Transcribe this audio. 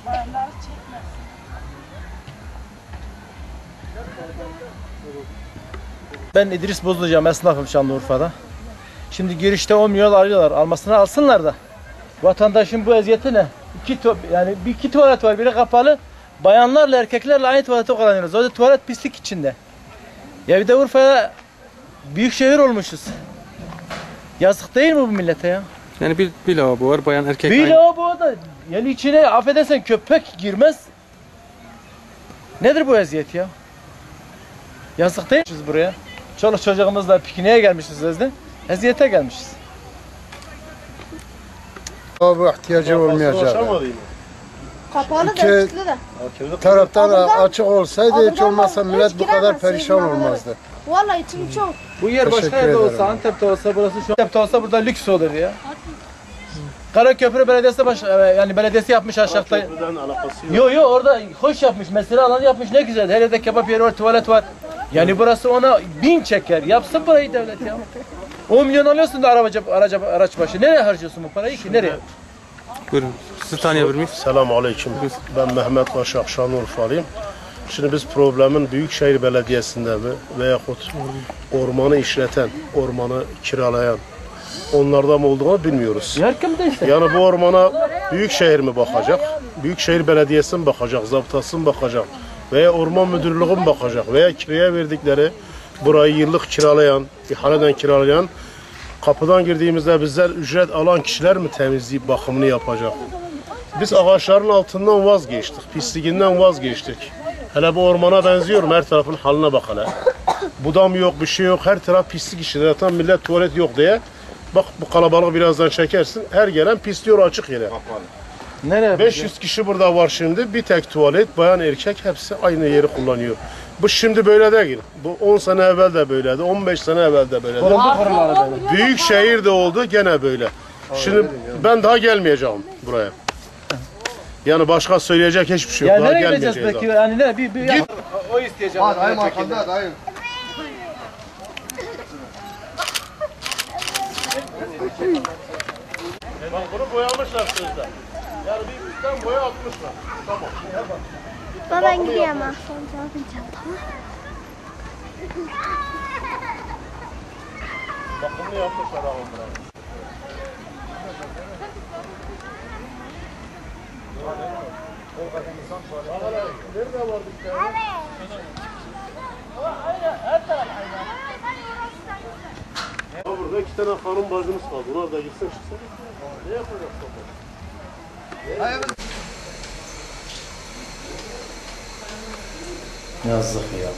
Bayanları çekmez. Ben İdris Bozlucam, esnafım Şanlıurfa'da. Şimdi girişte 10 milyon arıyorlar. Almasını alsınlar da. Vatandaşın bu eziyeti ne? Yani iki tuvalet var, biri kapalı. Bayanlarla erkeklerle aynı tuvalete kullanıyoruz. O da tuvalet pislik içinde. Ya bir de Urfa'ya büyük şehir olmuşuz. Yazık değil mi bu millete ya? Yani bir lavabo var, bayan erkek Bir aynı. lavabo da yani içine affedersen köpek girmez. Nedir bu eziyet ya? Yazık değil mi buraya? Çoluk çocuğumuzla pikniğe gelmişiz sözde. Eziyete gelmişiz. Bu ihtiyacı olmayacak. Kapalı da İki üstlü de. taraftan Abladan- açık olsaydı hiç olmazsa Abladan millet hiç bu kadar giremez perişan sevgili abi. olmazdı. Vallahi içim çok. Bu yer başka Teşekkür yerde ederim. olsa, Antep'te olsa, burası şu Antep'te olsa burada lüks olur ya. Karaköprü Belediyesi yani belediyesi yapmış aşağıda. Yo orada hoş yapmış, mesela alanı yapmış, ne güzel. Her yerde kebap yeri var, tuvalet var. Yani burası ona 1000 çeker. Yapsın burayı devlet ya. 10 milyon alıyorsun da araç başı. Nereye harcıyorsun bu parayı ki? Nereye? Buyurun. Sizi tanıyabilir miyiz? Selamun Aleyküm. Ben Mehmet Başak, Şanlıurfalıyım. Şimdi biz problemin Büyükşehir Belediyesi'nde mi veyahut ormanı işleten, ormanı kiralayan onlardan mı olduğunu bilmiyoruz. Yer kimde işte? Yani bu ormana Büyükşehir mi bakacak, Büyükşehir Belediyesi mi bakacak, zabıtası mı bakacak veya Orman Müdürlüğü mi bakacak veya kiraya verdikleri burayı yıllık kiralayan, ihaleden kiralayan, kapıdan girdiğimizde bizler ücret alan kişiler mi temizleyip bakımını yapacak? Biz ağaçların altından vazgeçtik, pisliğinden vazgeçtik. Hele bu ormana benziyorum, her tarafın haline bak hele. Budam yok, bir şey yok, her taraf pislik içinde. Zaten millet tuvalet yok diye. Bak bu kalabalık birazdan çekersin, her gelen pisliyor açık yere. Nereye? 500 kişi burada var şimdi, bir tek tuvalet, bayan erkek hepsi aynı yeri kullanıyor. Bu şimdi böyle değil. Bu 10 sene evvel de böyleydi, 15 sene evvel de böyleydi. Büyük şehirde oldu gene böyle. Şimdi ben daha gelmeyeceğim buraya. Yani başka söyleyecek hiçbir şey yok. Ya Daha nereye gideceğiz gelmeyeceğiz peki? Yani ne? Git. O isteyeceğim. Dayım arkanda dayım. Bak bunu boyamışlar sözde. Yani bir üstten boya atmışlar. Tamam. Ben giyemem. Sonra yapacağım, tamam. Bakımını yapmışlar ama buraya. Nerede vardık ya? Ya burada 2 tane hanım bacımız kaldı. Onlar da gitsin çıksın. Ne yapacaksın? Yazık ya.